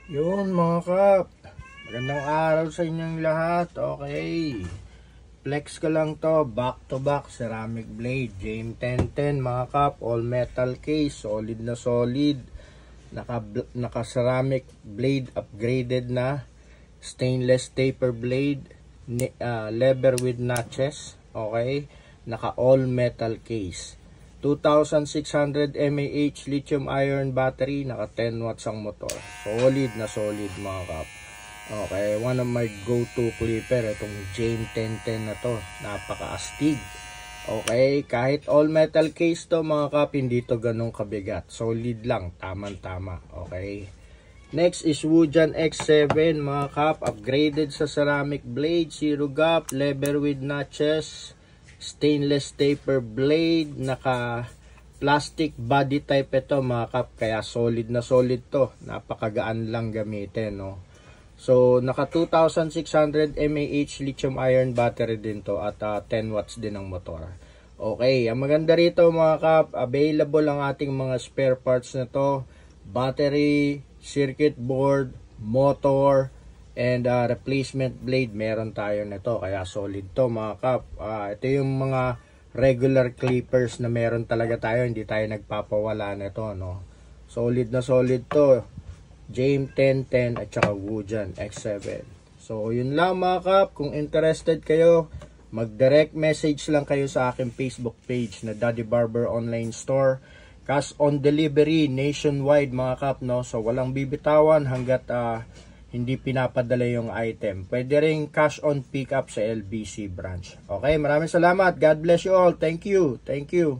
Yun mga kap, magandang araw sa inyong lahat. Okay, flex ko lang to, back to back ceramic blade JAME 1010 mga kap, all metal case, solid na solid, naka ceramic blade, upgraded na stainless taper blade, leather with notches. Okay, naka all metal case, 2600 mAh lithium iron battery, naka 10 watts ang motor. Solid na solid mga kap. Okay, one of my go-to clipper itong JAME 1010 na to. Napaka-astig. Okay, kahit all metal case to mga kap, hindi to ganun kabigat. Solid lang, tamang-tama. Okay. Next is Wujan X7 mga kap, upgraded sa ceramic blade, zero gap, leather with notches, stainless taper blade, naka plastic body type ito mga kap, kaya solid na solid to, napakagaan lang gamitin, no. So naka 2600 mAh lithium iron battery din to at 10 watts din ang motor. Okay, ang maganda rito mga kap, available ang ating mga spare parts na to, battery, circuit board, motor, and replacement blade, meron tayo nito, kaya solid to mga kap. Ito yung mga regular clippers na meron talaga tayo, hindi tayo nagpapawala nito, no. Solid na solid to, JAME 1010 at saka Wujan X7. So yun lang mga kap, kung interested kayo, mag-direct message lang kayo sa aking Facebook page na Daddy Barber Online Store. Cash on delivery nationwide mga kap, no. So walang bibitawan hanggat hindi pinapadala yung item. Pwede ring cash on pick up sa LBC branch. Okay, maraming salamat. God bless you all. Thank you. Thank you.